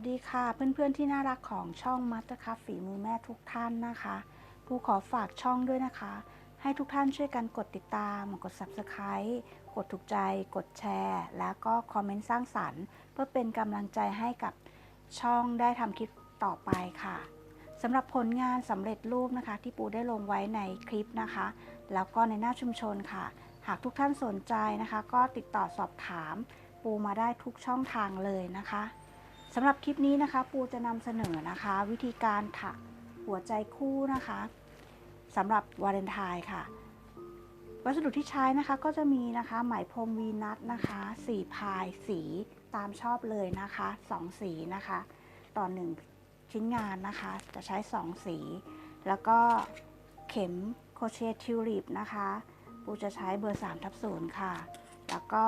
ดีค่ะเพื่อนๆที่น่ารักของช่องมัตเตอร์คัพฝีมือแม่ทุกท่านนะคะผู้ขอฝากช่องด้วยนะคะให้ทุกท่านช่วยกันกดติดตามกด Subscribe กดถูกใจกดแชร์แล้วก็คอมเมนต์สร้างสรรค์เพื่อเป็นกำลังใจให้กับช่องได้ทำคลิปต่อไปค่ะสำหรับผลงานสำเร็จรูปนะคะที่ปูได้ลงไว้ในคลิปนะคะแล้วก็ในหน้าชุมชนค่ะหากทุกท่านสนใจนะคะก็ติดต่อสอบถามปูมาได้ทุกช่องทางเลยนะคะสำหรับคลิปนี้นะคะปูจะนำเสนอนะคะวิธีการถักหัวใจคู่นะคะสำหรับวาเลนไทน์ค่ะวัสดุที่ใช้นะคะก็จะมีนะคะไหมพรมวีนัทนะคะ4 พายสีตามชอบเลยนะคะ2 สีนะคะต่อ1ชิ้นงานนะคะจะใช้2 สีแล้วก็เข็มโครเชต์ทิวลิปนะคะปูจะใช้เบอร์3/0ค่ะแล้วก็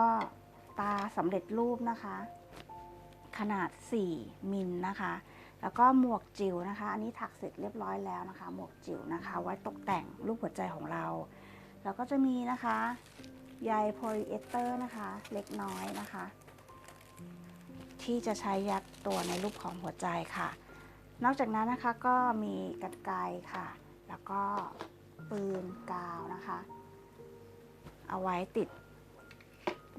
ตาสำเร็จรูปนะคะขนาด4 มิลนะคะแล้วก็หมวกจิ๋วนะคะอันนี้ถักเสร็จเรียบร้อยแล้วนะคะหมวกจิ๋วนะคะไว้ตกแต่งรูปหัวใจของเราแล้วก็จะมีนะคะใยโพลีเอสเตอร์นะคะเล็กน้อยนะคะที่จะใช้ยัดตัวในรูปของหัวใจค่ะนอกจากนั้นนะคะก็มีกรรไกรค่ะแล้วก็ปืนกาวนะคะเอาไว้ติด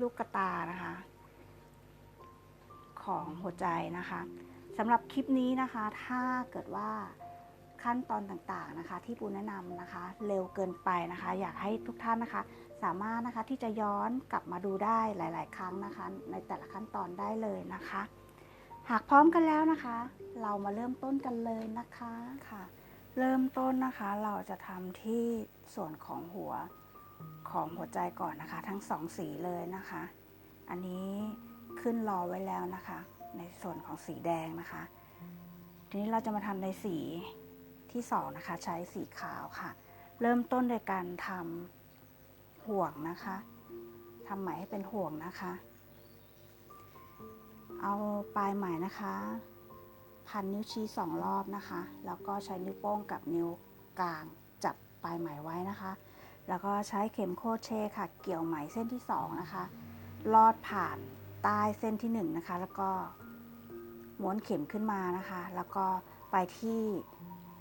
ลูกกระตานะคะของหัวใจนะคะสำหรับคลิปนี้นะคะถ้าเกิดว่าขั้นตอนต่างๆนะคะที่ปูแนะนำนะคะเร็วเกินไปนะคะอยากให้ทุกท่านนะคะสามารถนะคะที่จะย้อนกลับมาดูได้หลายๆครั้งนะคะในแต่ละขั้นตอนได้เลยนะคะหากพร้อมกันแล้วนะคะเรามาเริ่มต้นกันเลยนะคะค่ะเริ่มต้นนะคะเราจะทำที่ส่วนของหัวใจก่อนนะคะทั้ง2 สีเลยนะคะอันนี้ขึ้นรอไว้แล้วนะคะในส่วนของสีแดงนะคะทีนี้เราจะมาทำในสีที่2นะคะใช้สีขาวค่ะเริ่มต้นโดยการทำห่วงนะคะทำไหมให้เป็นห่วงนะคะเอาปลายไหมนะคะพันนิ้วชี้2 รอบนะคะแล้วก็ใช้นิ้วโป้งกับนิ้วกลางจับปลายไหมไว้นะคะแล้วก็ใช้เข็มโครเชต์ค่ะเกี่ยวไหมเส้นที่2นะคะลอดผ่านใต้เส้นที่1นะคะแล้วก็ม้วนเข็มขึ้นมานะคะแล้วก็ไปที่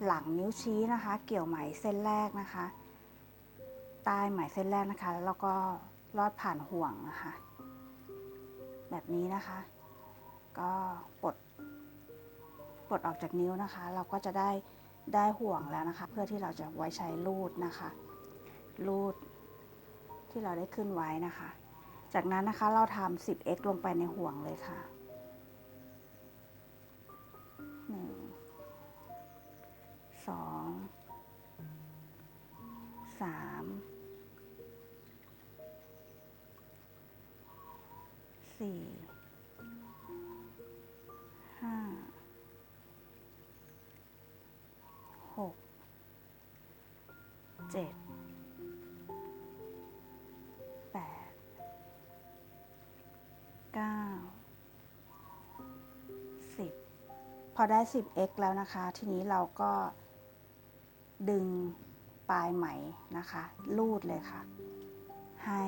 หลังนิ้วชี้นะคะเกี่ยวไหมเส้นแรกนะคะใต้ไหมเส้นแรกนะคะแล้วก็ลอดผ่านห่วงนะคะแบบนี้นะคะก็ปลดออกจากนิ้วนะคะเราก็จะได้ห่วงแล้วนะคะเพื่อที่เราจะไว้ใช้รูดนะคะรูดที่เราได้ขึ้นไว้นะคะจากนั้นนะคะเราทำ 10x ลงไปในห่วงเลยค่ะ1 2 3 4 5 6 7 8 9 10พอได้ 10x แล้วนะคะทีนี้เราก็ดึงปลายไหมนะคะลูดเลยค่ะให้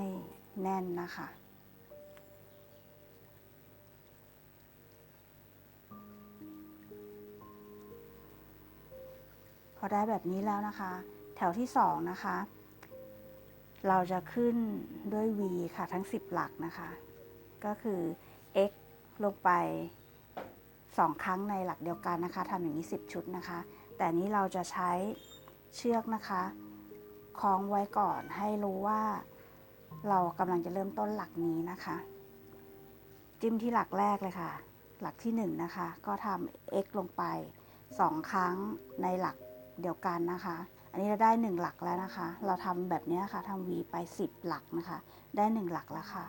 แน่นนะคะพอได้แบบนี้แล้วนะคะแถวที่2นะคะเราจะขึ้นด้วย V ค่ะทั้ง10 หลักนะคะก็คือ x ลงไป2 ครั้งในหลักเดียวกันนะคะทำอย่างนี้10 ชุดนะคะแต่นี้เราจะใช้เชือกนะคะคล้องไว้ก่อนให้รู้ว่าเรากำลังจะเริ่มต้นหลักนี้นะคะจิ้มที่หลักแรกเลยค่ะหลักที่1นะคะก็ทำ x ลงไป2 ครั้งในหลักเดียวกันนะคะอันนี้เราได้1 หลักแล้วนะคะเราทำแบบนี้ค่ะทำ v ไป10 หลักนะคะได้1 หลักแล้วค่ะ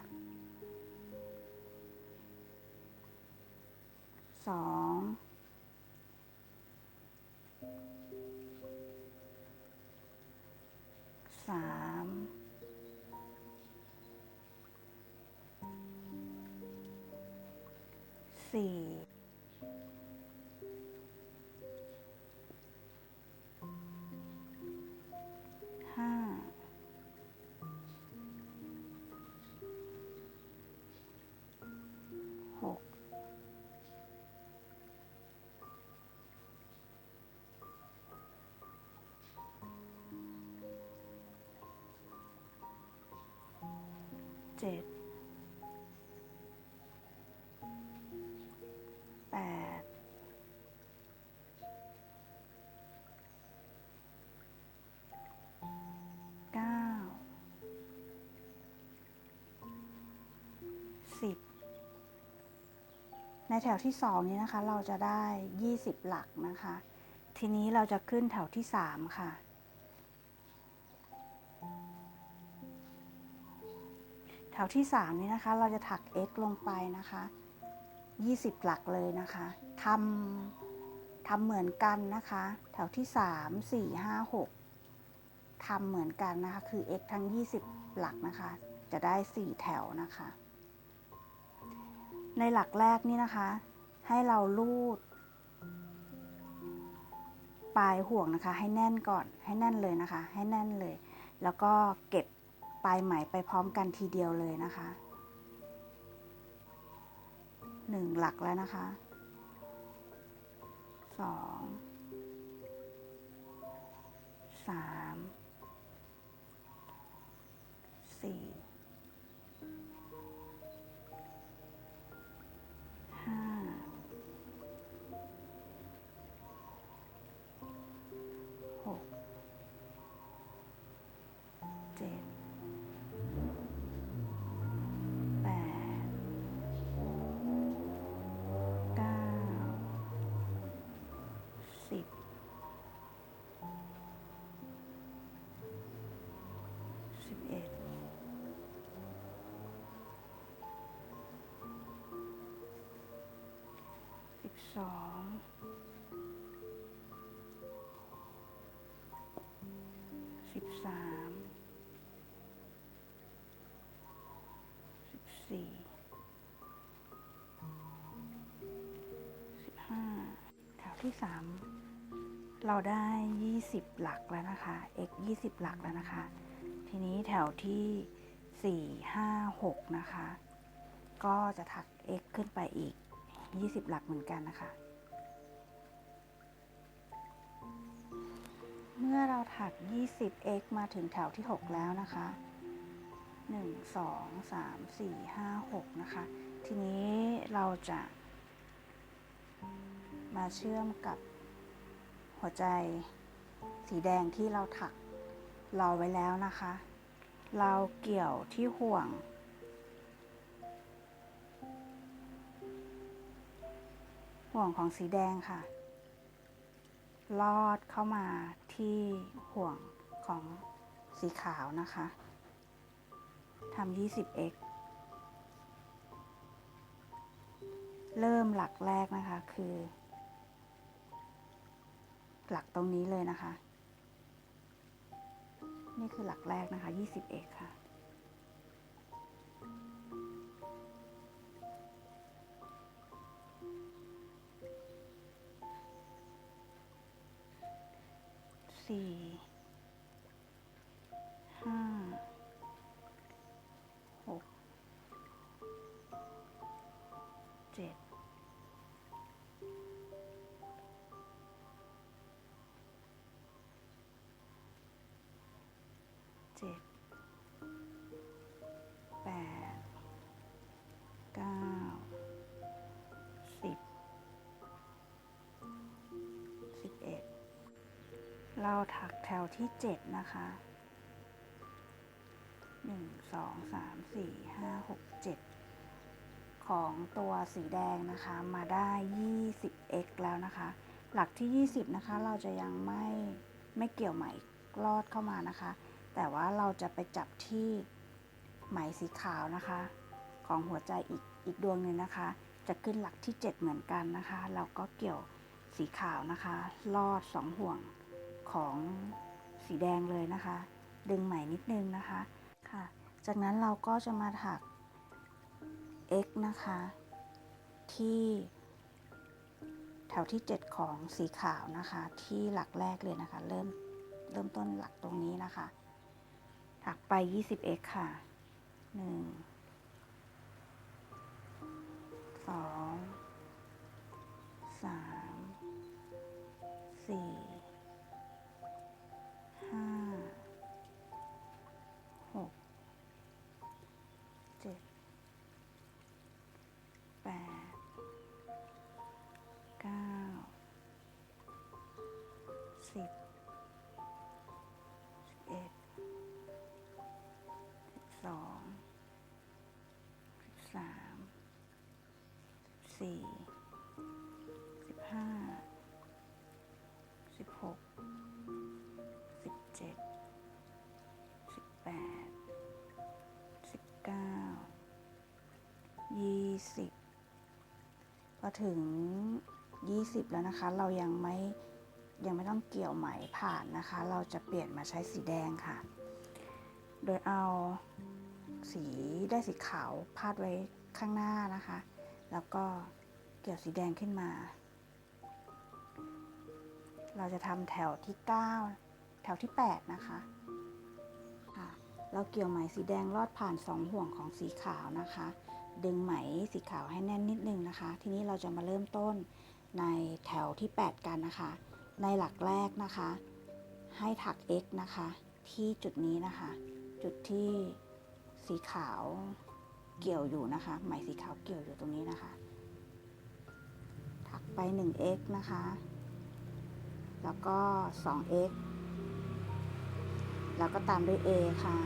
2 3 4 5 6 7 8 9 10ในแถวที่2นี้นะคะเราจะได้20หลักนะคะทีนี้เราจะขึ้นแถวที่3ค่ะแถวที่3นี้นะคะเราจะถัก x ลงไปนะคะ20หลักเลยนะคะทำเหมือนกันนะคะแถวที่3 4 5 6ทำเหมือนกันนะคะคือ x ทั้ง20หลักนะคะจะได้4แถวนะคะในหลักแรกนี่นะคะให้เราลูดปลายห่วงนะคะให้แน่นก่อนให้แน่นเลยนะคะให้แน่นเลยแล้วก็เก็บปลายไหมไปพร้อมกันทีเดียวเลยนะคะ1หลักแล้วนะคะ2 3 4 5 6 7 8 9 10 11 12 13 14 15แถวที่3เราได้20หลักแล้วนะคะ x 20หลักแล้วนะคะทีนี้แถวที่4 5 6นะคะก็จะถัก x ขึ้นไปอีก20หลักเหมือนกันนะคะเมื่อเราถัก 20x มาถึงแถวที่6แล้วนะคะ1 2 3 4 5 6นะคะทีนี้เราจะมาเชื่อมกับหัวใจสีแดงที่เราถักรอไว้แล้วนะคะเราเกี่ยวที่ห่วงของสีแดงค่ะลอดเข้ามาที่ห่วงของสีขาวนะคะทำ 20x เริ่มหลักแรกนะคะคือหลักตรงนี้เลยนะคะนี่คือหลักแรกนะคะ 20x ค่ะ4 5 6 7 7 8 9 10 11เราถักแถวที่7นะคะ1 2 3 4 5 6 7ของตัวสีแดงนะคะมาได้ 20x แล้วนะคะหลักที่20นะคะเราจะยังไม่เกี่ยวไหมลอดเข้ามานะคะแต่ว่าเราจะไปจับที่ไหมสีขาวนะคะของหัวใจอีกดวงหนึ่งนะคะจะขึ้นหลักที่7เหมือนกันนะคะเราก็เกี่ยวสีขาวนะคะลอด2ห่วงของสีแดงเลยนะคะดึงไหมนิดนึงนะคะค่ะจากนั้นเราก็จะมาถัก x นะคะที่แถวที่7ของสีขาวนะคะที่หลักแรกเลยนะคะเริ่มต้นหลักตรงนี้นะคะถักไป 20x ค่ะ1 2 3 4 5 6 10 11 12 13 14 15 16 17 18 19 20พอถึง20แล้วนะคะเรายังไม่ต้องเกี่ยวไหมผ่านนะคะเราจะเปลี่ยนมาใช้สีแดงค่ะโดยเอาได้สีขาวพาดไว้ข้างหน้านะคะแล้วก็เกี่ยวสีแดงขึ้นมาเราจะทำแถวที่9แถวที่8นะคะเราเกี่ยวไหมสีแดงลอดผ่าน2ห่วงของสีขาวนะคะดึงไหมสีขาวให้แน่นนิดนึงนะคะทีนี้เราจะมาเริ่มต้นในแถวที่8กันนะคะในหลักแรกนะคะให้ถัก x นะคะที่จุดนี้นะคะจุดที่สีขาวเกี่ยวอยู่นะคะไหมสีขาวเกี่ยวอยู่ตรงนี้นะคะถักไป 1x นะคะแล้วก็ 2x แล้วก็ตามด้วย a ค่ะ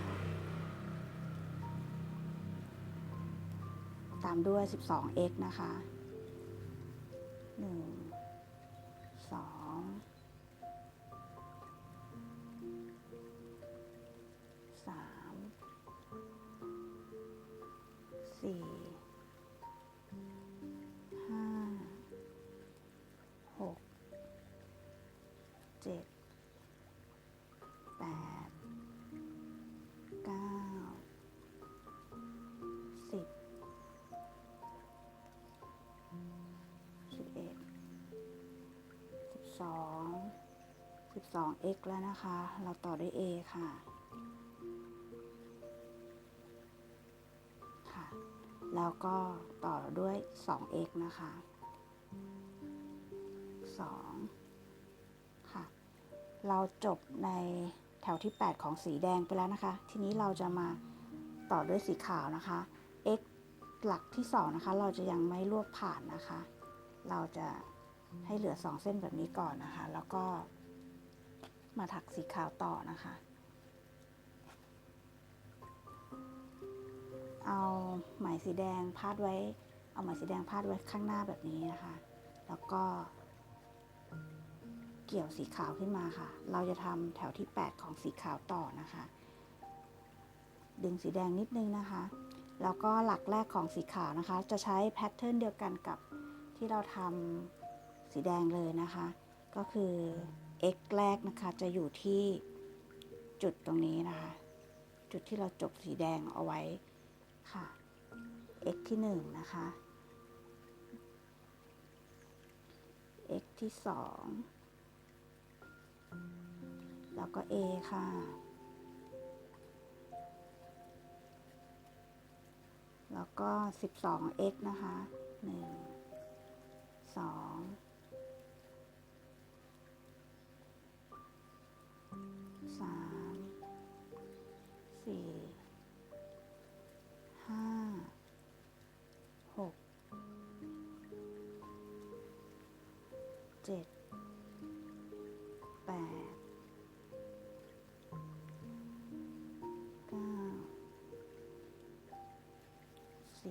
ตามด้วย 12x นะคะ1 2 3 4 5 6 7 8 9 10 11 12x แล้วนะคะเราต่อด้วย a ค่ะแล้วก็ต่อด้วย 2x นะคะ2ค่ะเราจบในแถวที่8ของสีแดงไปแล้วนะคะทีนี้เราจะมาต่อด้วยสีขาวนะคะ x หลักที่2นะคะเราจะยังไม่ลวกผ่านนะคะเราจะให้เหลือ2เส้นแบบนี้ก่อนนะคะแล้วก็มาถักสีขาวต่อนะคะเอาไหมสีแดงพาดไว้ข้างหน้าแบบนี้นะคะแล้วก็เกี่ยวสีขาวขึ้นมาค่ะเราจะทำแถวที่8ของสีขาวต่อนะคะดึงสีแดงนิดนึงนะคะแล้วก็หลักแรกของสีขาวนะคะจะใช้แพทเทิร์นเดียวกันกับที่เราทำสีแดงเลยนะคะก็คือ x แรกนะคะจะอยู่ที่จุดตรงนี้นะคะจุดที่เราจบสีแดงเอาไว้ค่ะ x ที่1นะคะ x ที่2แล้วก็ a ค่ะแล้วก็ 12x นะคะ1 2 3 4 5 6 7 8 9 10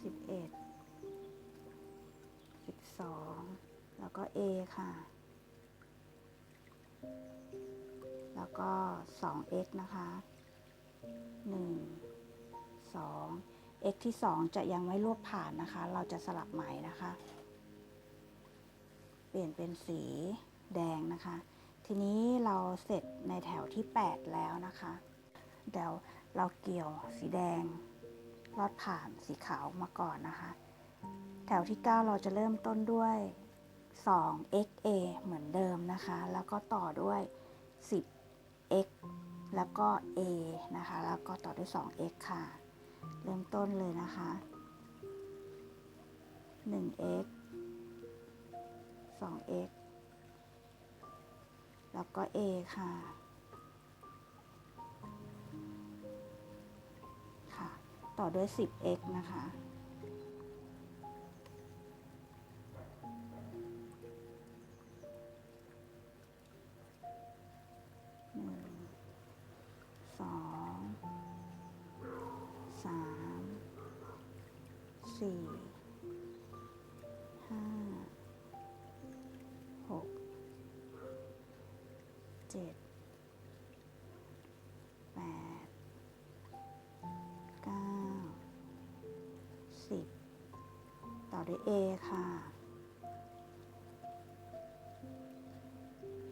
11 12แล้วก็ A ค่ะแล้วก็ 2x นะคะ1 2 x ที่2จะยังไม่ลวกผ่านนะคะเราจะสลับไหมนะคะเปลี่ยนเป็นสีแดงนะคะทีนี้เราเสร็จในแถวที่8แล้วนะคะเดี๋ยวเราเกี่ยวสีแดงลอดผ่านสีขาวมาก่อนนะคะแถวที่9เราจะเริ่มต้นด้วย 2xa เหมือนเดิมนะคะแล้วก็ต่อด้วย 10x แล้วก็ a นะคะแล้วก็ต่อด้วย 2x ค่ะเริ่มต้นเลยนะคะ 1x 2x แล้วก็ a ค่ะ ต่อด้วย 10x นะคะ1 2 3 4 5 6 7 8 9 10ต่อด้วย a ค่ะ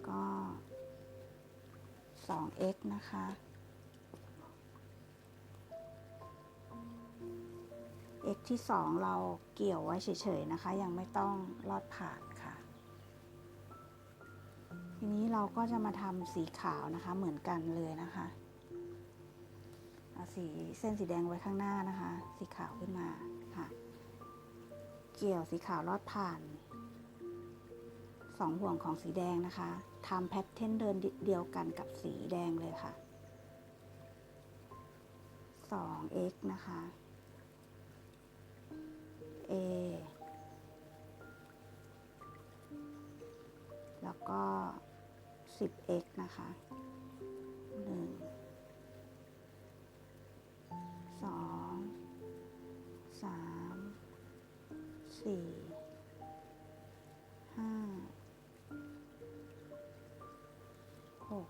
ก็ 2x นะคะ x ที่ 2เราเกี่ยวไว้เฉยๆนะคะยังไม่ต้องลอดผ่านค่ะทีนี้เราก็จะมาทำสีขาวนะคะเหมือนกันเลยนะคะเอาเส้นสีแดงไว้ข้างหน้านะคะสีขาวขึ้นมาค่ะเกี่ยวสีขาวลอดผ่าน2ห่วงของสีแดงนะคะทำแพทเทิร์นเดินเดียวกันกับสีแดงเลยค่ะ 2x นะคะ a แล้วก็ 10x นะคะ1 2 3 4 5 6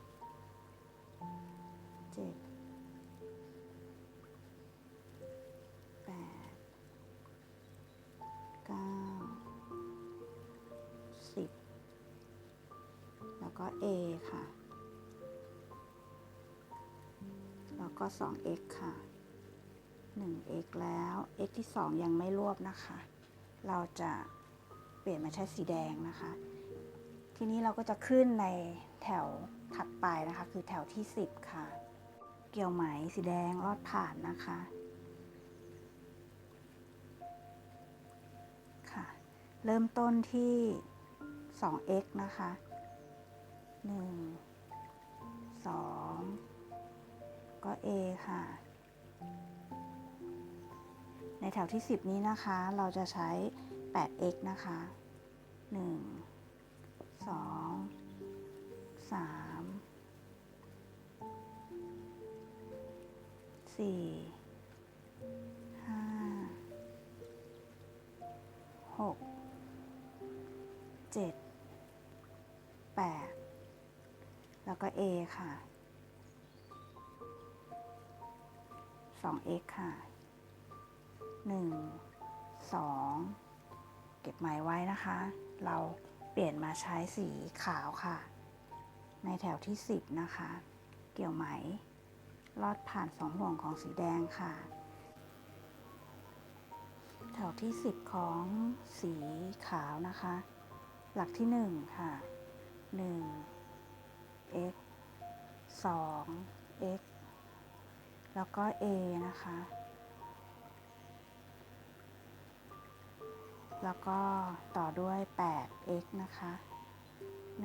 7 8 9 10แล้วก็ a ค่ะแล้วก็ 2x ค่ะ 1x แล้ว x ที่ 2ยังไม่รวบนะคะเราจะเปลี่ยนมาใช้สีแดงนะคะทีนี้เราก็จะขึ้นในแถวถัดไปนะคะคือแถวที่10ค่ะเกี่ยวไหมสีแดงลอดผ่านนะคะค่ะเริ่มต้นที่ 2x นะคะ1 2ก็ a ค่ะในแถวที่10นี้นะคะเราจะใช้ 8x นะคะ1 2 3 4 5 6 7 8แล้วก็ a ค่ะ 2x ค่ะ1 2เก็บไหมไว้นะคะเราเปลี่ยนมาใช้สีขาวค่ะในแถวที่10นะคะเกี่ยวไหมลอดผ่าน2ห่วงของสีแดงค่ะแถวที่10ของสีขาวนะคะหลักที่1ค่ะ1 x 2 x แล้วก็ a นะคะแล้วก็ต่อด้วย 8x นะคะ1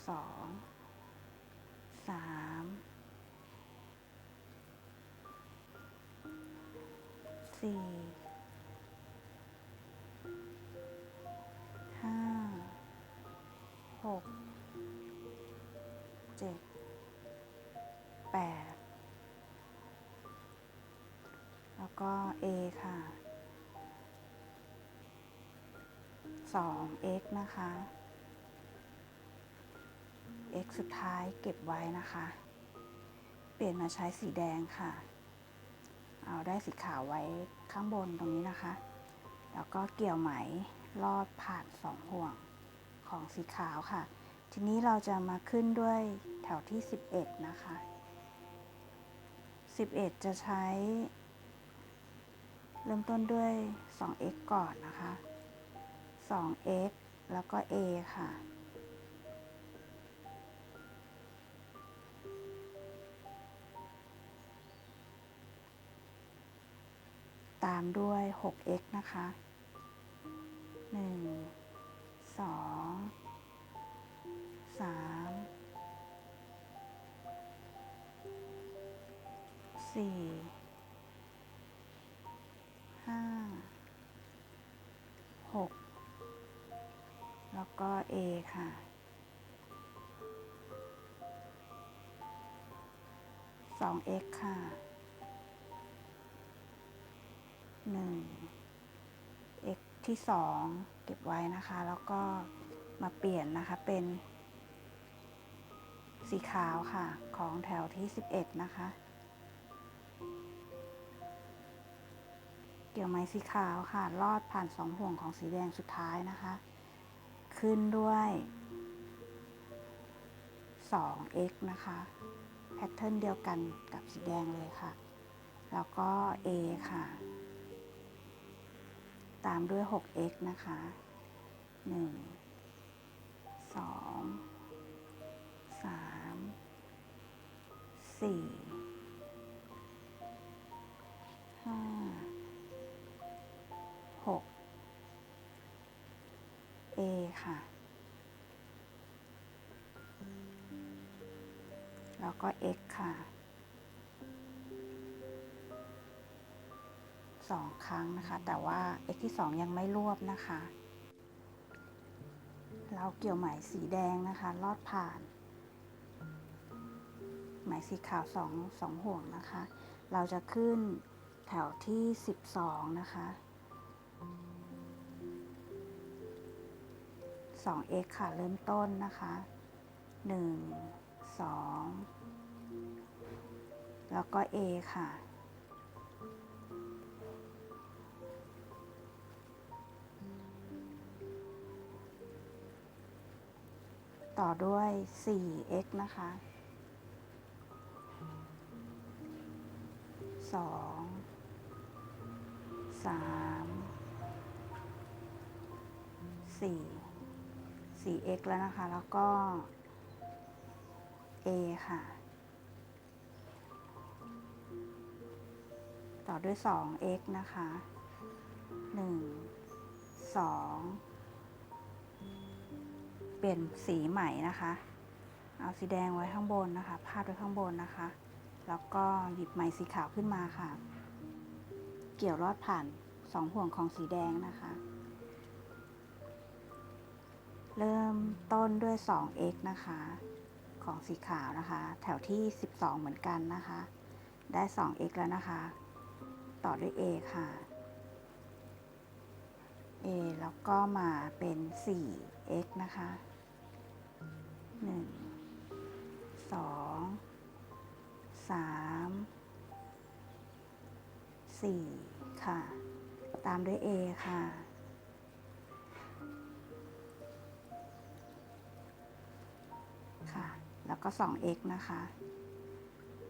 2 3 4 5 6 7 8แล้วก็ a ค่ะ 2x นะคะ x สุดท้ายเก็บไว้นะคะเปลี่ยนมาใช้สีแดงค่ะเอาได้สีขาวไว้ข้างบนตรงนี้นะคะแล้วก็เกี่ยวไหมลอดผ่าน2ห่วงของสีขาวค่ะทีนี้เราจะมาขึ้นด้วยแถวที่11นะคะ11จะใช้เริ่มต้นด้วย 2x ก่อนนะคะ 2x แล้วก็ a ค่ะตามด้วย 6x นะคะ1 2 3 4 ก็ A ค่ะ 2x ค่ะ 1 x ที่ 2เก็บไว้นะคะ แล้วก็มาเปลี่ยนนะคะเป็นสีขาวค่ะของแถวที่11นะคะเกี่ยวไม้สีขาวค่ะลอดผ่าน2ห่วงของสีแดงสุดท้ายนะคะขึ้นด้วย 2x นะคะแพทเทิร์นเดียวกันกับสีแดงเลยค่ะแล้วก็ A ค่ะตามด้วย 6x นะคะ1 2 3 4 5 6 A ค่ะแล้วก็ x ค่ะ2ครั้งนะคะแต่ว่า x ที่2ยังไม่รวบนะคะเราเกี่ยวไหมสีแดงนะคะลอดผ่านไหมสีขาว2ห่วงนะคะเราจะขึ้นแถวที่12นะคะ 2x ค่ะเริ่มต้นนะคะ1 2แล้วก็ A ค่ะต่อด้วย 4x นะคะ2 3 4x แล้วนะคะแล้วก็ A ค่ะต่อด้วย 2x นะคะ1 2เปลี่ยนสีใหม่นะคะเอาสีแดงไว้ข้างบนนะคะพาดไว้ข้างบนนะคะแล้วก็หยิบไหมสีขาวขึ้นมาค่ะเกี่ยวลอดผ่าน2ห่วงของสีแดงนะคะเริ่มต้นด้วย 2x นะคะของสีขาวนะคะแถวที่12เหมือนกันนะคะได้ 2x แล้วนะคะต่อด้วย A ค่ะ A แล้วก็มาเป็น 4x นะคะ1 2 3 4ค่ะตามด้วย A ค่ะค่ะแล้วก็ 2x นะคะ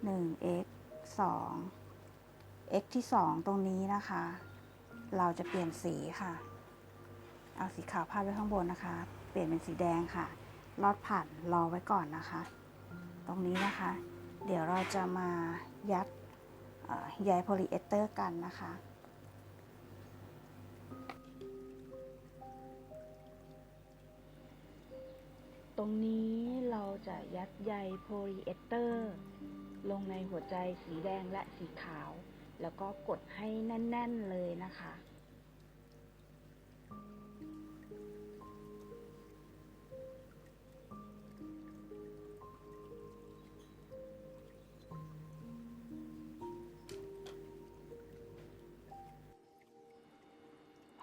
1x 2x ที่2ตรงนี้นะคะเราจะเปลี่ยนสีค่ะเอาสีขาวพาดไว้ข้างบนนะคะเปลี่ยนเป็นสีแดงค่ะลอดผ่านรอไว้ก่อนนะคะตรงนี้นะคะเดี๋ยวเราจะมายัดใยโพลีเอสเตอร์กันนะคะตรงนี้เราจะยัดใยโพลีเอสเตอร์ลงในหัวใจสีแดงและสีขาวแล้วก็กดให้แน่นๆเลยนะคะ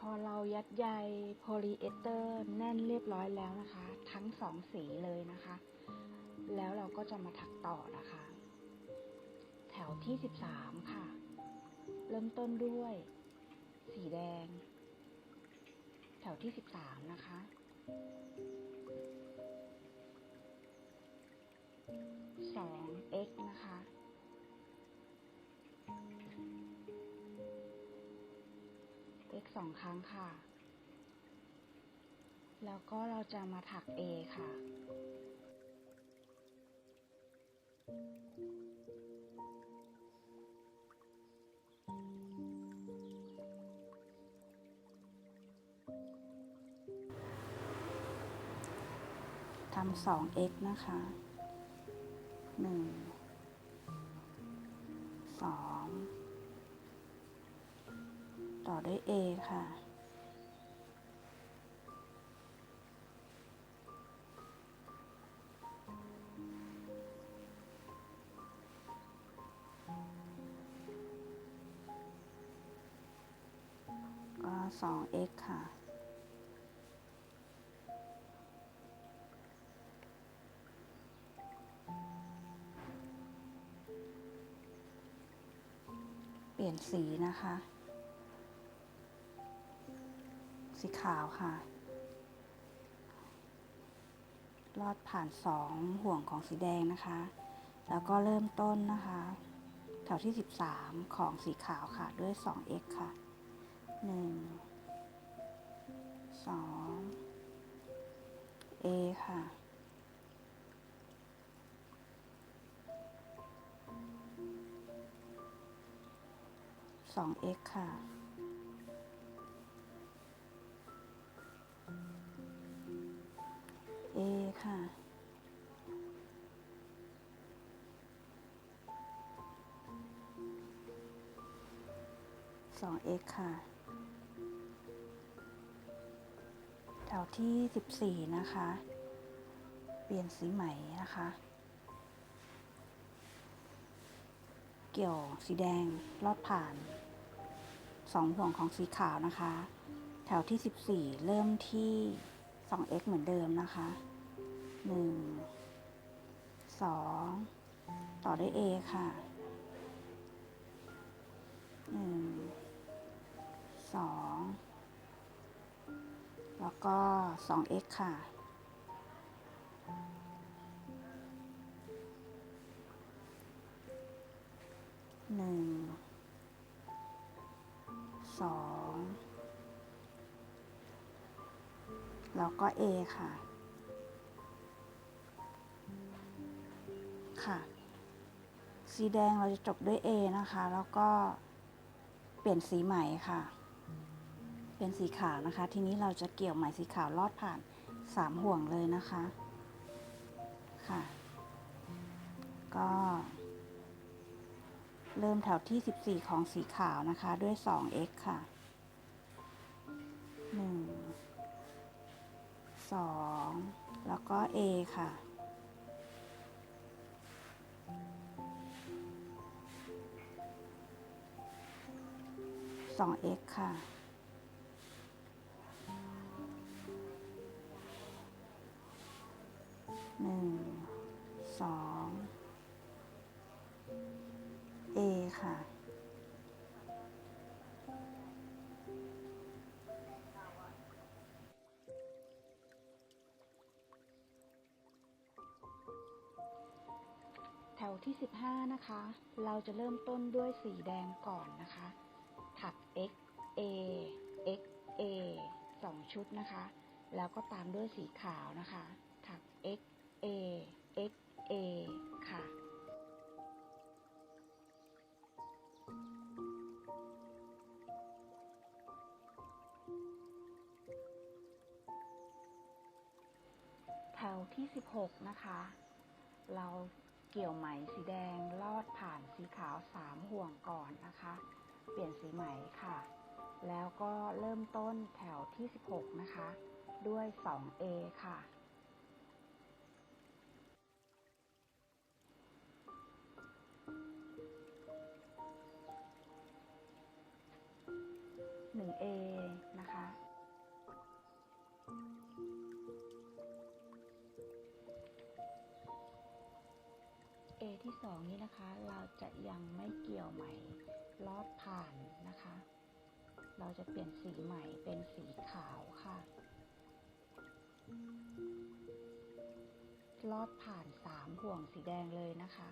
พอเรายัดใยโพลีเอสเตอร์แน่นเรียบร้อยแล้วนะคะทั้ง2สีเลยนะคะแล้วเราก็จะมาถักต่อนะคะแถวที่13ค่ะเริ่มต้นด้วยสีแดงแถวที่13นะคะ 2x นะคะ x 2ครั้งค่ะแล้วก็เราจะมาถัก A ค่ะทำ 2x นะคะ1 2ต่อด้วย A ค่ะ 2x ค่ะเปลี่ยนสีนะคะ สีขาวค่ะลอดผ่าน2ห่วงของสีแดงนะคะแล้วก็เริ่มต้นนะคะแถวที่13ของสีขาวค่ะด้วย 2x ค่ะ1 2 A ค่ะ2x ค่ะA ค่ะ2x ค่ะแถวที่14นะคะเปลี่ยนสีใหม่นะคะเกี่ยวสีแดงลอดผ่าน2ห่วงของสีขาวนะคะแถวที่14เริ่มที่ 2x เหมือนเดิมนะคะ1 2ต่อด้วย A ค่ะ1 2แล้วก็ 2x ค่ะ1 2แล้วก็ A ค่ะค่ะสีแดงเราจะจบด้วย A นะคะแล้วก็เปลี่ยนสีใหม่ค่ะเป็นสีขาวนะคะทีนี้เราจะเกี่ยวไหมสีขาวลอดผ่าน3ห่วงเลยนะคะค่ะก็เริ่มแถวที่14ของสีขาวนะคะด้วย 2x ค่ะ1 2แล้วก็ A ค่ะ2x ค่ะ1 2 A ค่ะแถวที่15นะคะเราจะเริ่มต้นด้วยสีแดงก่อนนะคะถัก x a x a 2ชุดนะคะแล้วก็ตามด้วยสีขาวนะคะถัก x a x a ค่ะแถวที่16นะคะเราเกี่ยวไหมสีแดงลอดผ่านสีขาว3ห่วงก่อนนะคะเปลี่ยนสีไหมค่ะแล้วก็เริ่มต้นแถวที่16นะคะด้วย 2A ค่ะ1A นะคะ A ที่2นี้นะคะเราจะยังไม่เกี่ยวไหมลอดผ่านนะคะเราจะเปลี่ยนสีใหม่เป็นสีขาวค่ะลอดผ่าน3ห่วงสีแดงเลยนะคะ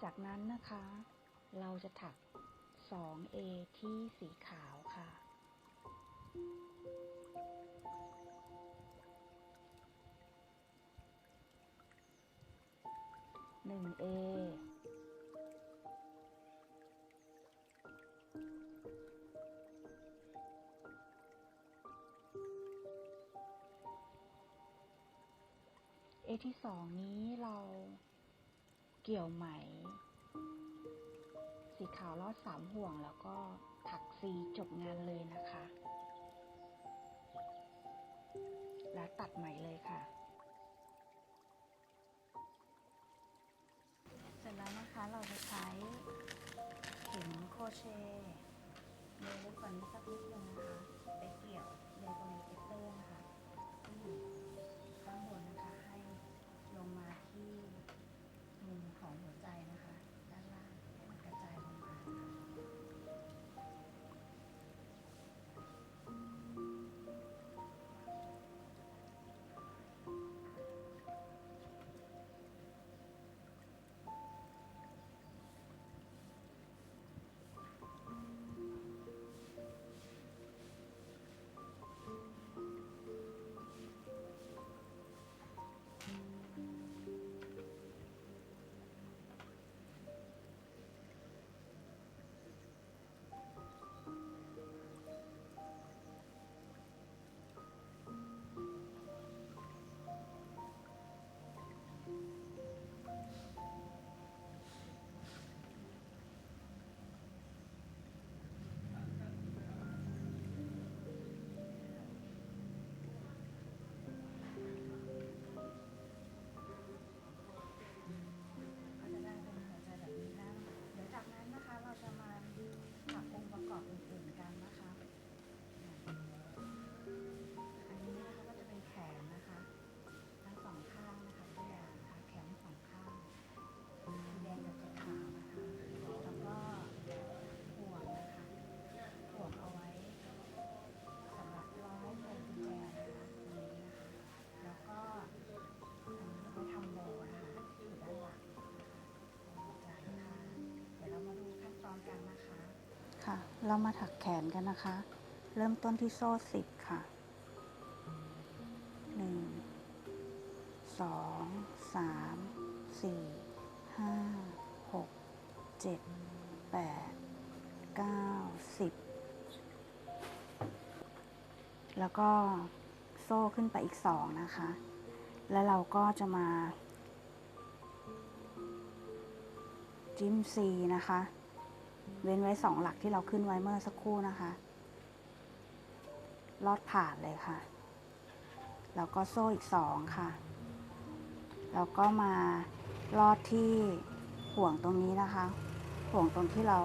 จากนั้นนะคะเราจะถัก 2A ที่สีขาวค่ะ1A A ที่2นี้เราเกี่ยวไหมสีขาวลอด3ห่วงแล้วก็ถัก C จบงานเลยนะคะและตัดไหมเลยค่ะเสร็จแล้วนะคะเราจะใช้เข็ เชต์มือลึกกว่านี้สักนิดนึงนะคะไปเกี่ยวเลโกเลเกเตอร์นะคะที่อยู่ข้างบนนะคะให้ลงมาที่มุมของหัวใจนะคะด้านล่างให้มันกระจายลงมานะคะก็จะได้เป็นหัวใจแบบนี้แล้วเดี๋ยวจากนั้นนะคะเราจะมาถักองค์ประกอบอื่นๆกันนะคะ อันนี้นะคะก็จะเป็นแขนนะคะทั้งสองข้างนะคะตัวอย่างนะคะแขนทั้งสองข้างสีแดงกับสีขาวนะคะแล้วก็ห่วงนะคะห่วงเอาไว้สำหรับร้อยพวงกุญแจนะคะตรงนี้นะคะแล้วก็อันนี้ไว้ทำโบนะคะอยู่ด้านหลังนะคะหัวใจค่ะเดี๋ยวเรามาดูขั้นตอนกันนะคะค่ะเรามาถักแขนกันนะคะเริ่มต้นที่โซ่10ค่ะ1 2 3 4 5 6 7 8 9 10แล้วก็โซ่ขึ้นไปอีก2นะคะแล้วเราก็จะมาจิ้ม C นะคะเว้นไว้2หลักที่เราขึ้นไว้เมื่อสักครู่นะคะลอดผ่านเลยค่ะแล้วก็โซ่อีก2ค่ะแล้วก็มาลอดที่ห่วงตรงนี้นะคะห่วงตรงที่เรา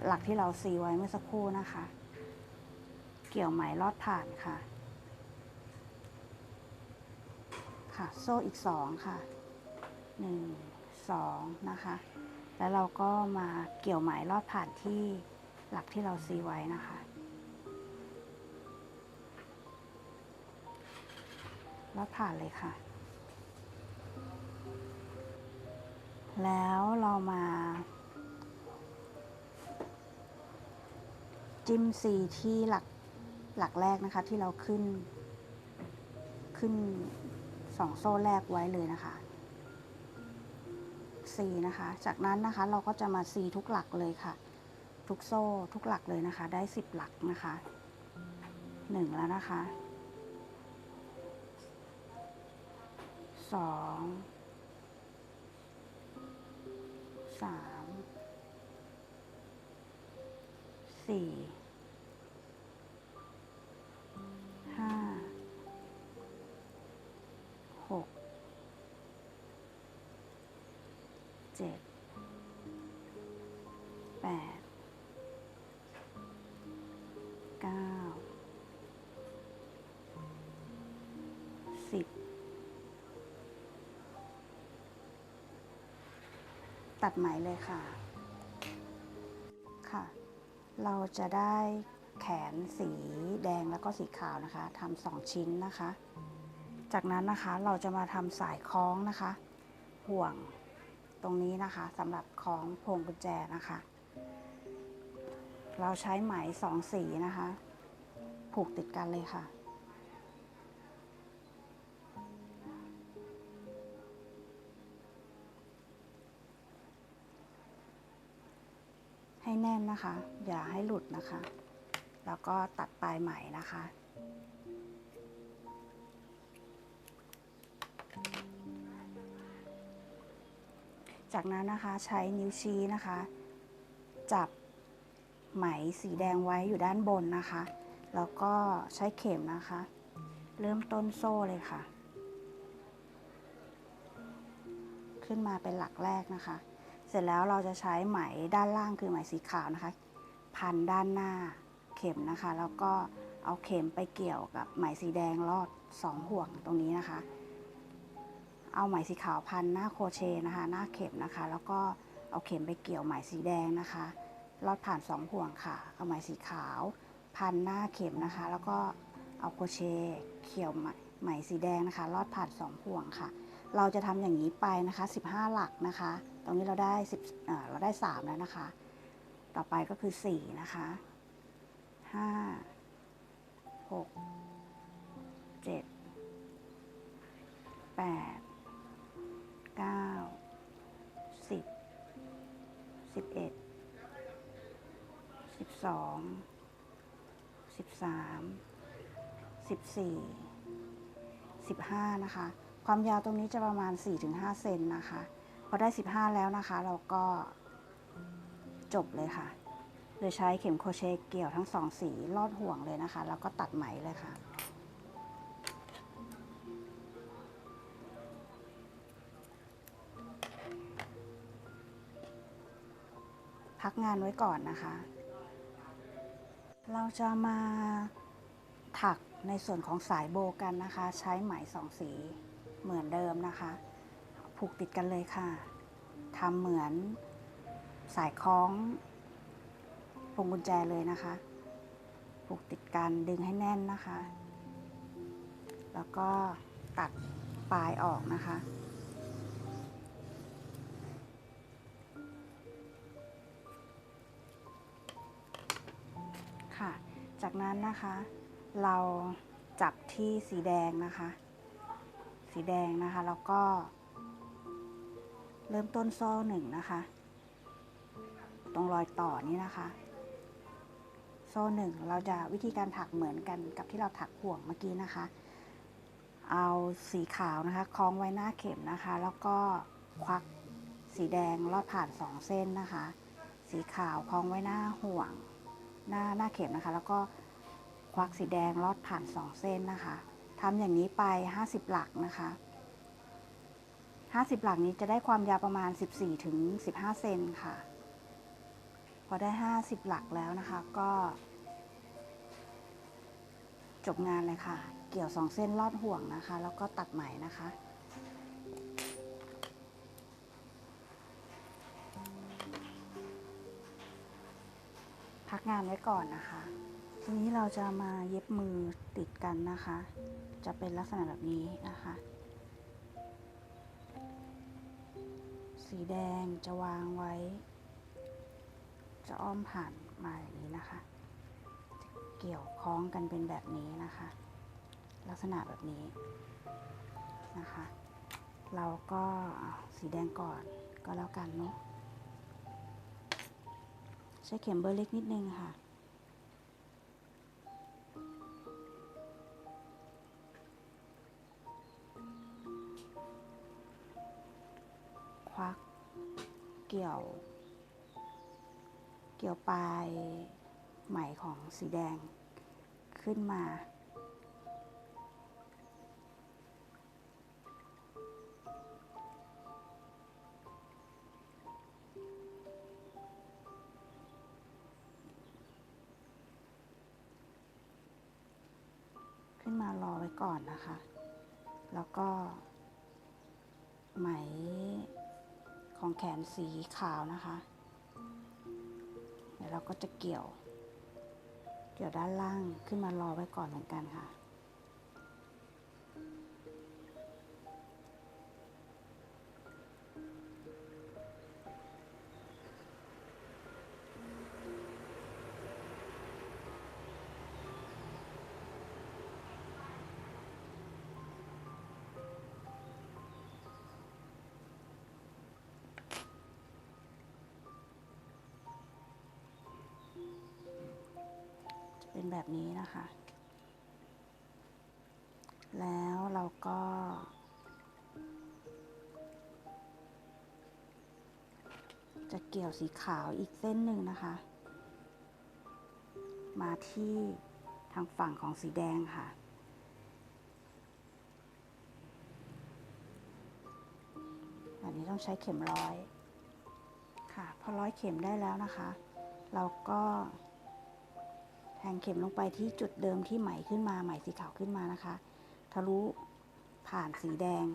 หลักที่เราซีไว้เมื่อสักครู่นะคะเกี่ยวไหมลอดผ่านค่ะค่ะโซ่อีก2ค่ะ1 2นะคะแล้วเราก็มาเกี่ยวไหมลอดผ่านที่หลักที่เราซีไว้นะคะลอดผ่านเลยค่ะแล้วเรามาจิ้ม C ที่หลักแรกนะคะที่เราขึ้น2โซ่แรกไว้เลยนะคะ C นะคะจากนั้นนะคะเราก็จะมา C ทุกหลักเลยค่ะทุกโซ่ทุกหลักเลยนะคะได้10หลักนะคะ1แล้วนะคะ2 3 4 5 6 7 8 9 10ตัดไหมเลยค่ะค่ะเราจะได้แขนสีแดงแล้วก็สีขาวนะคะทำ2ชิ้นนะคะจากนั้นนะคะเราจะมาทำสายคล้องนะคะห่วงตรงนี้นะคะสำหรับคล้องพวงกุญแจนะคะเราใช้ไหม2สีนะคะผูกติดกันเลยค่ะให้แน่นนะคะอย่าให้หลุดนะคะแล้วก็ตัดปลายไหมนะคะจากนั้นนะคะใช้นิ้วชี้นะคะจับไหมสีแดงไว้อยู่ด้านบนนะคะแล้วก็ใช้เข็มนะคะเริ่มต้นโซ่เลยค่ะขึ้นมาเป็นหลักแรกนะคะ เสร็จแล้วเราจะใช้ไหมด้านล่างคือไหมสีขาวนะคะพันด้านหน้าเข็มนะคะแล้วก็เอาเข็มไปเกี่ยวกับไหมสีแดงลอด2 ห่วงตรงนี้นะคะเอาไหมสีขาวพันหน้าโครเชต์นะคะหน้าเข็มนะคะแล้วก็เอาเข็มไปเกี่ยวไหมสีแดงนะคะลอดผ่าน2 ห่วงค่ะเอาไหมสีขาวพันหน้าเข็มนะคะแล้วก็เอาโครเชต์เกี่ยวไหมสีแดงนะคะลอดผ่าน2 ห่วงค่ะเราจะทำอย่างนี้ไปนะคะ15 หลักนะคะตรงนี้เราได้เราได้3แล้วนะคะต่อไปก็คือ4นะคะ5 6 7 8 9 10 11 12 13 14 15นะคะความยาวตรงนี้จะประมาณ 4-5 เซนนะคะพอได้15แล้วนะคะเราก็จบเลยค่ะโดยใช้เข็มโครเชต์เกี่ยวทั้ง2 สีลอดห่วงเลยนะคะแล้วก็ตัดไหมเลยค่ะพักงานไว้ก่อนนะคะเราจะมาถักในส่วนของสายโบกันนะคะใช้ไหม2 สีเหมือนเดิมนะคะผูกติดกันเลยค่ะทำเหมือนสายคล้องพวงกุญแจเลยนะคะผูกติดกันดึงให้แน่นนะคะแล้วก็ตัดปลายออกนะคะค่ะจากนั้นนะคะเราจับที่สีแดงนะคะสีแดงนะคะแล้วก็เริ่มต้นโซ่1นะคะตรงรอยต่อนี้นะคะโซ่1เราจะวิธีการถักเหมือนกันกับที่เราถักห่วงเมื่อกี้นะคะเอาสีขาวนะคะคล้องไว้หน้าเข็มนะคะแล้วก็ควักสีแดงลอดผ่าน2 เส้นนะคะสีขาวคล้องไว้หน้าห่วงหน้าเข็มนะคะแล้วก็ควักสีแดงลอดผ่าน2 เส้นนะคะทำอย่างนี้ไป50 หลักนะคะ50 หลักนี้จะได้ความยาวประมาณ 14-15 เซนค่ะพอได้50 หลักแล้วนะคะก็จบงานเลยค่ะเกี่ยว2 เส้นลอดห่วงนะคะแล้วก็ตัดไหมนะคะพักงานไว้ก่อนนะคะทีนี้เราจะมาเย็บมือติดกันนะคะจะเป็นลักษณะแบบนี้นะคะสีแดงจะวางไว้จะอ้อมผ่านมาอย่างนี้นะคะเกี่ยวคล้องกันเป็นแบบนี้นะคะลักษณะแบบนี้นะคะเราก็สีแดงก่อนก็แล้วกันเนาะใช้เข็มเบอร์เล็กนิดนึงค่ะควักเกี่ยวปลายไหมของสีแดงขึ้นมาขึ้นมารอไว้ก่อนนะคะแล้วก็ไหมของแขนสีขาวนะคะเดี๋ยวเราก็จะเกี่ยวด้านล่างขึ้นมารอไว้ก่อนเหมือนกันค่ะเป็นแบบนี้นะคะแล้วเราก็จะเกี่ยวสีขาวอีกเส้นหนึ่งนะคะมาที่ทางฝั่งของสีแดงค่ะแบบนี้ต้องใช้เข็มร้อย ค่ะพอร้อยเข็มได้แล้วนะคะ เราก็แทงเข็มลงไปที่จุดเดิมที่ไหมขึ้นมาไหมสีขาวขึ้นมานะคะทะลุผ่านสีแดง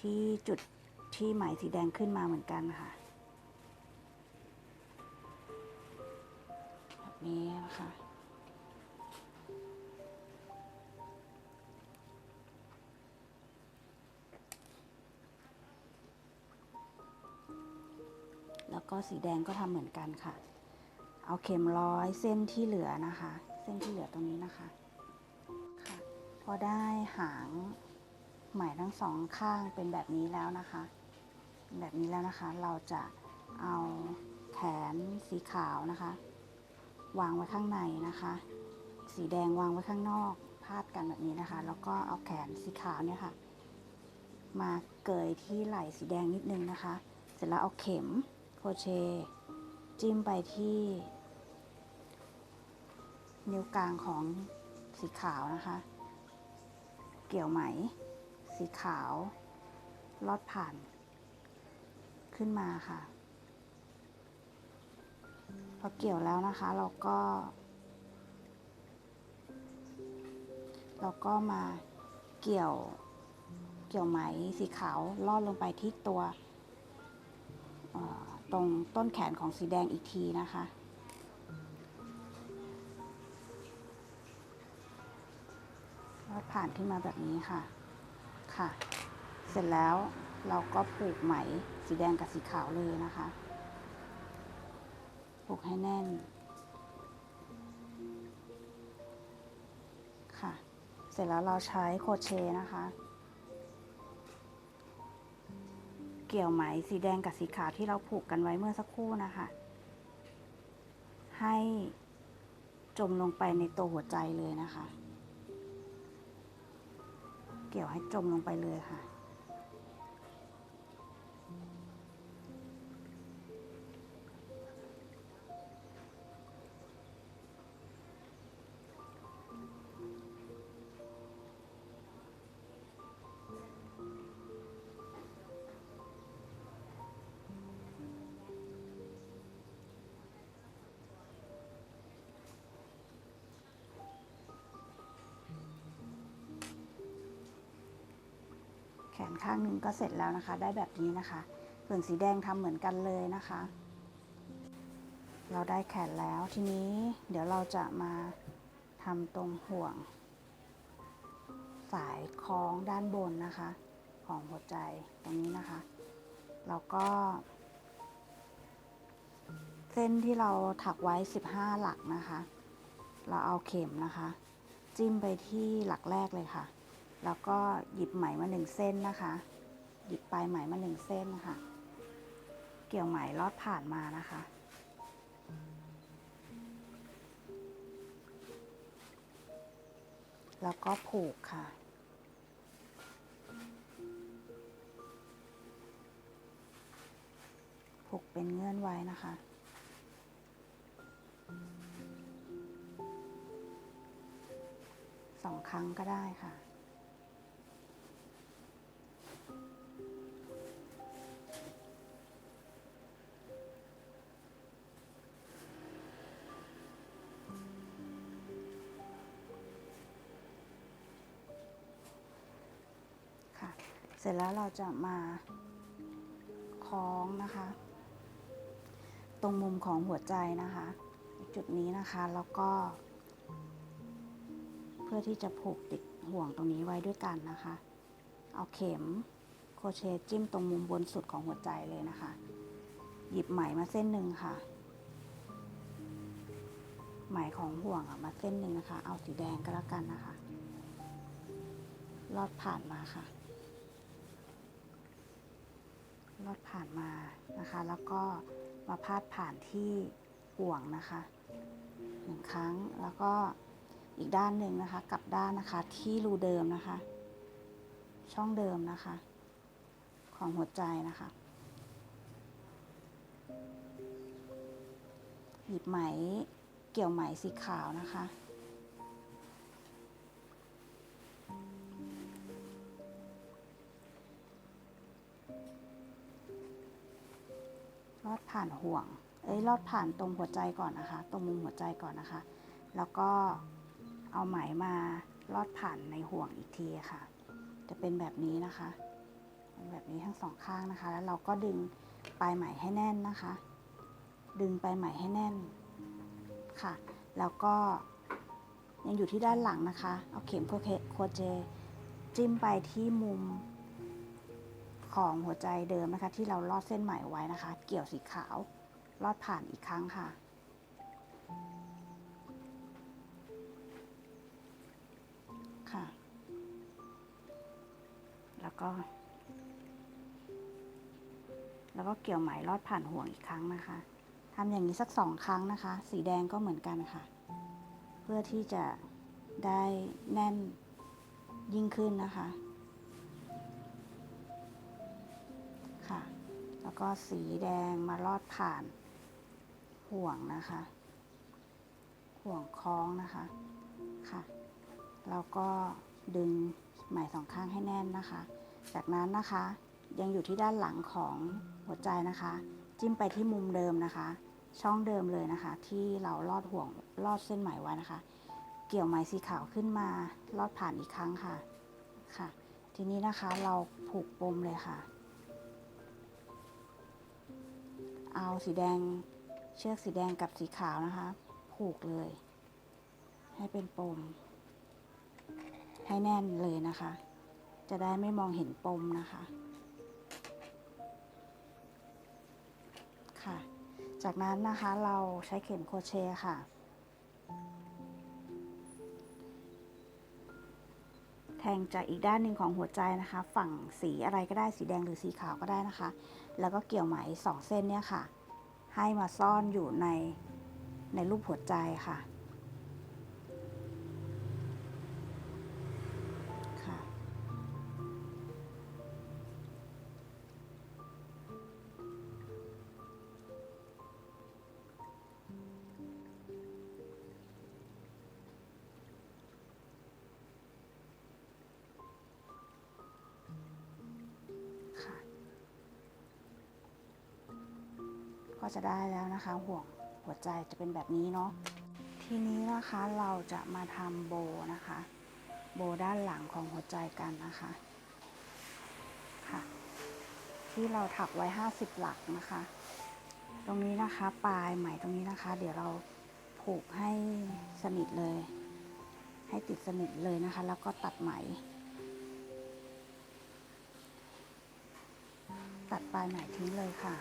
ที่จุดที่ไหมสีแดงขึ้นมาเหมือนกันค่ะแบบนี้นะคะแล้วก็สีแดงก็ทำเหมือนกันค่ะเอาเข็มร้อยเส้นที่เหลือนะคะเส้นที่เหลือตรงนี้นะคะค่ะพอได้หางไหมทั้งสองข้างเป็นแบบนี้แล้วนะคะแบบนี้แล้วนะคะเราจะเอาแขนสีขาวนะคะวางไว้ข้างในนะคะสีแดงวางไว้ข้างนอกพาดกันแบบนี้นะคะแล้วก็เอาแขนสีขาวเนี่ยค่ะมาเกยที่ไหล่สีแดงนิดนึงนะคะเสร็จแล้วเอาเข็มโครเชต์จิ้มไปที่นิ้วกลางของสีขาวนะคะเกี่ยวไหมสีขาวลอดผ่านขึ้นมาค่ะพอเกี่ยวแล้วนะคะเราก็มาเกี่ยวไหมสีขาวลอดลงไปที่ตัวตรงต้นแขนของสีแดงอีกทีนะคะลอดผ่านขึ้นมาแบบนี้ค่ะเสร็จแล้วเราก็ผูกไหมสีแดงกับสีขาวเลยนะคะผูกให้แน่นค่ะเสร็จแล้วเราใช้โครเชต์นะคะเกี่ยวไหมสีแดงกับสีขาวที่เราผูกกันไว้เมื่อสักครู่นะคะให้จมลงไปในตัวหัวใจเลยนะคะเกี่ยวให้จมลงไปเลยค่ะแขนข้างหนึ่งก็เสร็จแล้วนะคะได้แบบนี้นะคะส่วนสีแดงทำเหมือนกันเลยนะคะเราได้แขนแล้วทีนี้เดี๋ยวเราจะมาทำตรงห่วงสายคล้องด้านบนนะคะของหัวใจตรงนี้นะคะแล้วก็เส้นที่เราถักไว้15หลักนะคะเราเอาเข็มนะคะจิ้มไปที่หลักแรกเลยค่ะแล้วก็หยิบไหมมา1เส้นนะคะหยิบปลายไหมมา1เส้นค่ะเกี่ยวไหมลอดผ่านมานะคะแล้วก็ผูกค่ะผูกเป็นเงื่อนไว้นะคะ2 ครั้งก็ได้ค่ะเสร็จแล้วเราจะมาคล้องนะคะตรงมุมของหัวใจนะคะจุดนี้นะคะแล้วก็เพื่อที่จะผูกติดห่วงตรงนี้ไว้ด้วยกันนะคะเอาเข็มโครเชต์จิ้มตรงมุมบนสุดของหัวใจเลยนะคะหยิบไหมมาเส้นหนึ่งค่ะไหมของห่วงมาเส้นหนึ่งนะคะเอาสีแดงก็แล้วกันนะคะลอดผ่านมาค่ะลอดผ่านมานะคะแล้วก็มาพาดผ่านที่ห่วงนะคะ1 ครั้งแล้วก็อีกด้านหนึ่งนะคะกลับด้านนะคะที่รูเดิมนะคะช่องเดิมนะคะของหัวใจนะคะหยิบไหมเกี่ยวไหมสีขาวนะคะล อดผ่านห่วงลอดผ่านตรงหัวใจก่อนนะคะตรงมุมหัวใจก่อนนะคะแล้วก็เอาไหมมาลอดผ่านในห่วงอีกทีค่ะจะเป็นแบบนี้นะคะเป็นแบบนี้ทั้งสองข้างนะคะแล้วเราก็ดึงปลายไหมให้แน่นนะคะดึงปลายไหมให้แน่นค่ะแล้วก็ยังอยู่ที่ด้านหลังนะคะเอาเข็มโคเจจิ้มไปที่มุมของหัวใจเดิมนะคะที่เราลอดเส้นไหมไว้นะคะเกี่ยวสีขาวลอดผ่านอีกครั้งค่ะค่ะแล้วก็เกี่ยวไหมลอดผ่านห่วงอีกครั้งนะคะทำอย่างนี้สัก2 ครั้งนะคะสีแดงก็เหมือนกันค่ะเพื่อที่จะได้แน่นยิ่งขึ้นนะคะค่ะแล้วก็สีแดงมาลอดผ่านห่วงนะคะห่วงคล้องนะคะค่ะแล้วก็ดึงไหม2 ข้างให้แน่นนะคะจากนั้นนะคะยังอยู่ที่ด้านหลังของหัวใจนะคะจิ้มไปที่มุมเดิมนะคะช่องเดิมเลยนะคะที่เราลอดห่วงลอดเส้นไหมไว้นะคะเกี่ยวไหมสีขาวขึ้นมาลอดผ่านอีกครั้งค่ะค่ะทีนี้นะคะเราผูกปมเลยค่ะเอาสีแดงเชือกสีแดงกับสีขาวนะคะผูกเลยให้เป็นปมให้แน่นเลยนะคะจะได้ไม่มองเห็นปมนะคะค่ะจากนั้นนะคะเราใช้เข็มโครเชต์ค่ะแทงจากอีกด้านหนึ่งของหัวใจนะคะฝั่งสีอะไรก็ได้สีแดงหรือสีขาวก็ได้นะคะแล้วก็เกี่ยวไหม2 เส้นเนี่ยค่ะให้มาซ่อนอยู่ในรูปหัวใจค่ะค่ะค่ะก็จะได้แล้วนะคะห่วงหัวใจจะเป็นแบบนี้เนาะทีนี้นะคะเราจะมาทำโบนะคะโบด้านหลังของหัวใจกันนะคะค่ะที่เราถักไว้50 หลักนะคะตรงนี้นะคะปลายไหมตรงนี้นะคะเดี๋ยวเราผูกให้สนิทเลยให้ติดสนิทเลยนะคะแล้วก็ตัดไหมตัดปลายไหมทิ้งเลยค่ะ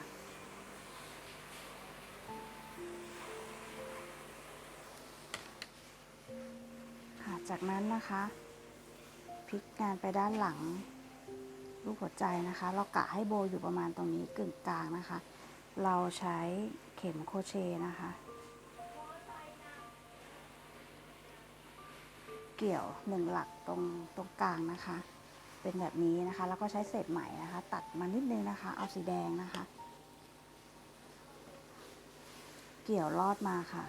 จากนั้นนะคะพลิกงานไปด้านหลังรูปหัวใจนะคะเรากะให้โบอยู่ประมาณตรงนี้กึ่งกลางนะคะเราใช้เข็มโครเชต์นะคะเกี่ยว1 หลักตรงกลางนะคะเป็นแบบนี้นะคะแล้วก็ใช้เศษไหมนะคะตัดมานิดนึงนะคะเอาสีแดงนะคะเกี่ยวลอดมาค่ะ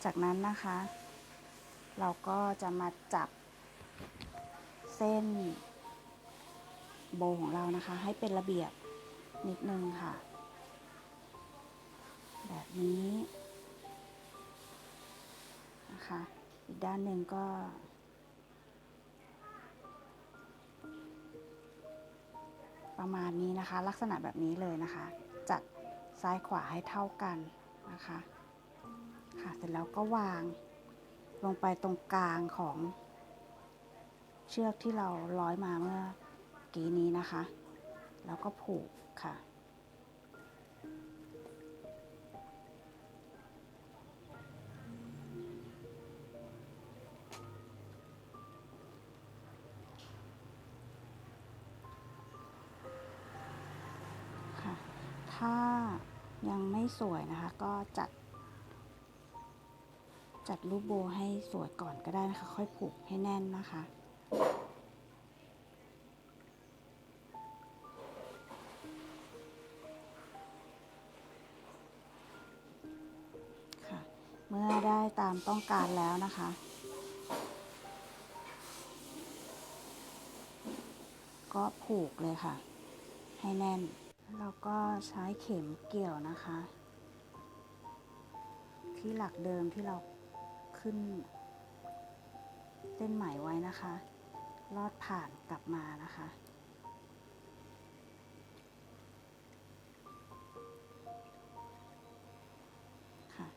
จากนั้นนะคะเราก็จะมาจับเส้นโบของเรานะคะให้เป็นระเบียบนิดนึงค่ะแบบนี้นะคะอีกด้านหนึ่งก็ประมาณนี้นะคะลักษณะแบบนี้เลยนะคะจัดซ้ายขวาให้เท่ากันนะคะค่ะเสร็จแล้วก็วางลงไปตรงกลางของเชือกที่เราร้อยมาเมื่อกี้นี้นะคะแล้วก็ผูกค่ะถ้ายังไม่สวยนะคะก็จัดรูปโบให้สวยก่อนก็ได้นะคะค่อยผูกให้แน่นนะคะค่ะเห มื่อได้ตามต้องการแล้วนะคะ ก็ผูกเลยค่ะให้แน่นแล้วก็ใช้เข็มเกี่ยวนะคะ ที่หลักเดิมที่เราขึ้นเส้นไหมไว้นะคะลอดผ่านกลับมานะคะค่ะ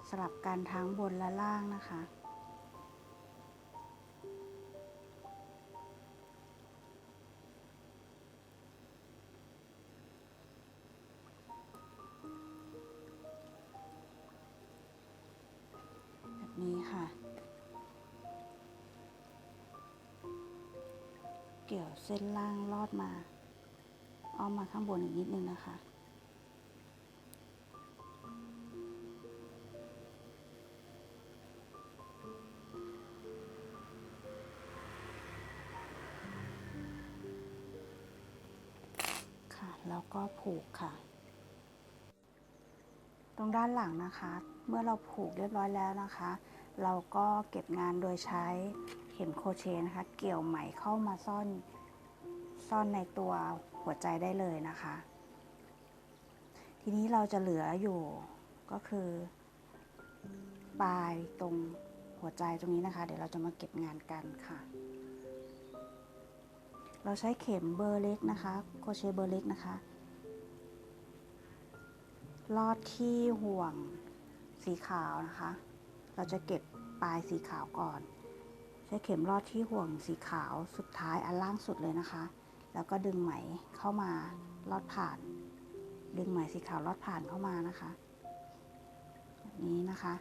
สลับกันทั้งบนและล่างนะคะแบบนี้ค่ะเกี่ยวเส้นล่างลอดมาอ้อมมาข้างบนอีกนิดนึงนะคะค่ะแล้วก็ผูกค่ะตรงด้านหลังนะคะเมื่อเราผูกเรียบร้อยแล้วนะคะเราก็เก็บงานโดยใช้เข็มโครเชต์นะคะเกี่ยวไหมเข้ามาซ่อนในตัวหัวใจได้เลยนะคะทีนี้เราจะเหลืออยู่ก็คือปลายตรงหัวใจตรงนี้นะคะเดี๋ยวเราจะมาเก็บงานกันค่ะเราใช้เข็มเบอร์เล็กนะคะโครเชต์เบอร์เล็กนะคะลอดที่ห่วงสีขาวนะคะเราจะเก็บปลายสีขาวก่อนใช้เข็มลอดที่ห่วงสีขาวสุดท้ายอันล่างสุดเลยนะคะแล้วก็ดึงไหมเข้ามาลอดผ่านดึงไหมสีขาวลอดผ่านเข้ามานะคะแบบนี้นะคะ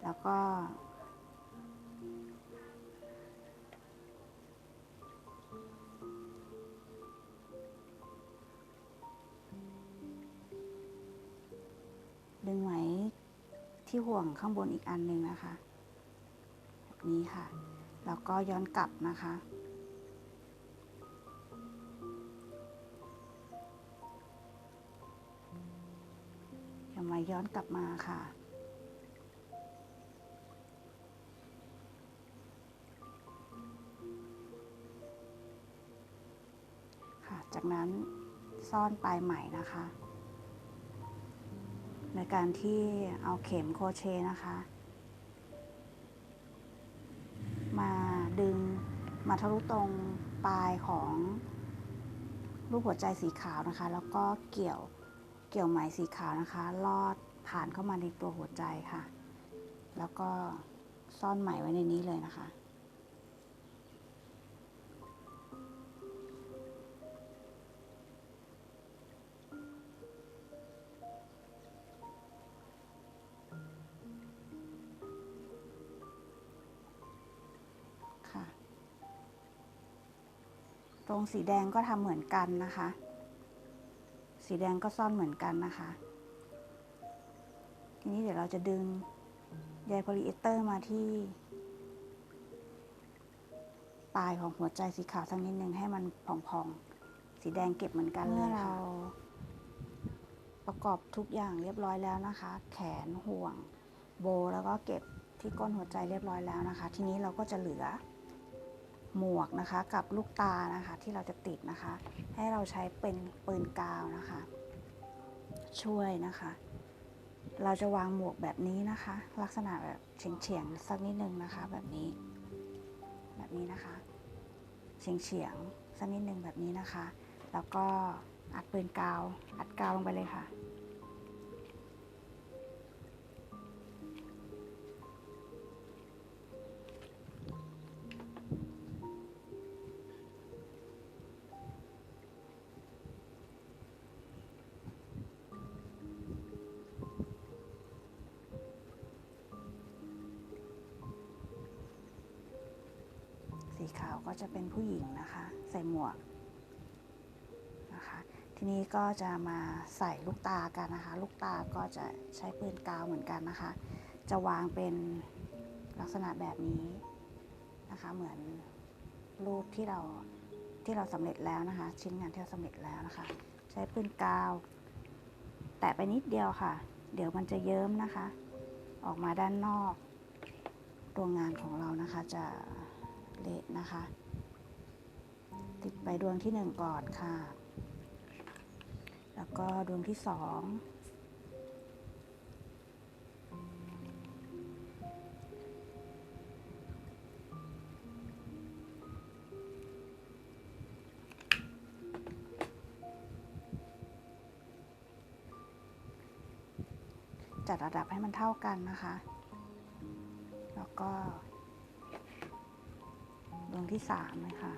แล้วก็ดึงไหมที่ห่วงข้างบนอีกอันหนึ่งนะคะแบบนี้ค่ะแล้วก็ย้อนกลับนะคะอย่ามาย้อนกลับมาค่ะจากนั้นซ่อนปลายไหมนะคะในการที่เอาเข็มโครเชต์นะคะมาดึงมาทะลุตรงปลายของรูปหัวใจสีขาวนะคะแล้วก็เกี่ยวไหมสีขาวนะคะลอดผ่านเข้ามาในตัวหัวใจค่ะแล้วก็ซ่อนไหมไว้ในนี้เลยนะคะตรงสีแดงก็ทำเหมือนกันนะคะสีแดงก็ซ่อนเหมือนกันนะคะทีนี้เดี๋ยวเราจะดึงใยโพลีเอสเตอร์มาที่ปลายของหัวใจสีขาวสักนิดนึงให้มันพองๆสีแดงเก็บเหมือนกันเลยค่ะประกอบทุกอย่างเรียบร้อยแล้วนะคะแขนห่วงโบแล้วก็เก็บที่ก้นหัวใจเรียบร้อยแล้วนะคะทีนี้เราก็จะเหลือหมวกนะคะกับลูกตานะคะที่เราจะติดนะคะให้เราใช้เป็นปืนกาวนะคะช่วยนะคะเราจะวางหมวกแบบนี้นะคะลักษณะแบบเฉียงๆสักนิดนึงนะคะแบบนี้นะคะเฉียงสักนิดนึงแบบนี้นะคะแล้วก็อัดปืนกาวอัดกาวลงไปเลยค่ะสีขาวก็จะเป็นผู้หญิงนะคะใส่หมวกนะคะทีนี้ก็จะมาใส่ลูกตากันนะคะลูกตาก็จะใช้ปืนกาวเหมือนกันนะคะจะวางเป็นลักษณะแบบนี้นะคะเหมือนรูปที่เราสำเร็จแล้วนะคะชิ้นงานที่เราสำเร็จแล้วนะคะใช้ปืนกาวแตะไปนิดเดียวค่ะเดี๋ยวมันจะเยิ้มนะคะ ออกมาด้านนอกตัวงานของเรานะคะจะเละนะคะ ติดไปดวงที่1ก่อนค่ะแล้วก็ดวงที่2จัดระดับให้มันเท่ากันนะคะแล้วก็ดวงที่3เลยค่ะ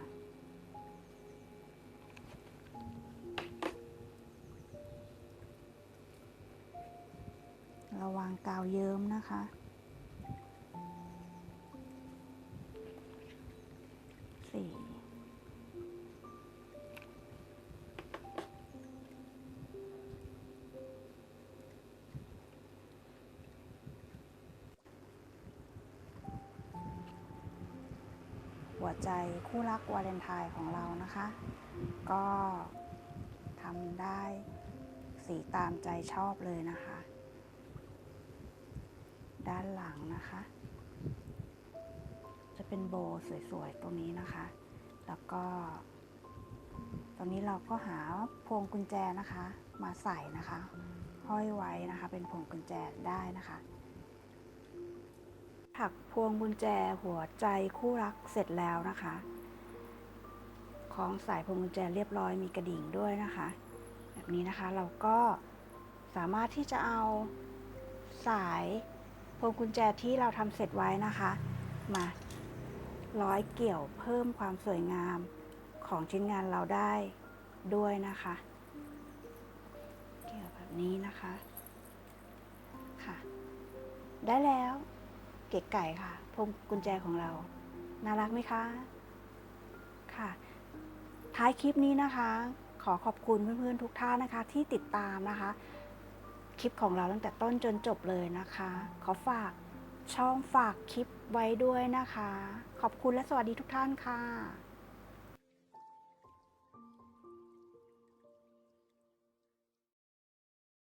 ระวังกาวเยิ้มนะคะ4หัวใจคู่รักวาเลนไทน์ของเรานะคะก็ทำได้สีตามใจชอบเลยนะคะด้านหลังนะคะจะเป็นโบว์สวยๆตรงนี้นะคะแล้วก็ตรงนี้เราก็หาพวงกุญแจนะคะมาใส่นะคะห้อยไว้นะคะเป็นพวงกุญแจได้นะคะถักพวงกุญแจหัวใจคู่รักเสร็จแล้วนะคะคล้องสายพวงกุญแจเรียบร้อยมีกระดิ่งด้วยนะคะแบบนี้นะคะเราก็สามารถที่จะเอาสายพวงกุญแจที่เราทำเสร็จไว้นะคะมาร้อยเกี่ยวเพิ่มความสวยงามของชิ้นงานเราได้ด้วยนะคะเกี่ยวแบบนี้นะคะค่ะได้แล้วเก๋ไก่ค่ะพวงกุญแจของเราน่ารักไหมคะค่ะท้ายคลิปนี้นะคะขอขอบคุณเพื่อนๆทุกท่านนะคะที่ติดตามนะคะคลิปของเราตั้งแต่ต้นจนจบเลยนะคะขอฝากช่องฝากคลิปไว้ด้วยนะคะขอบคุณและสวัสดีทุกท่านค่ะ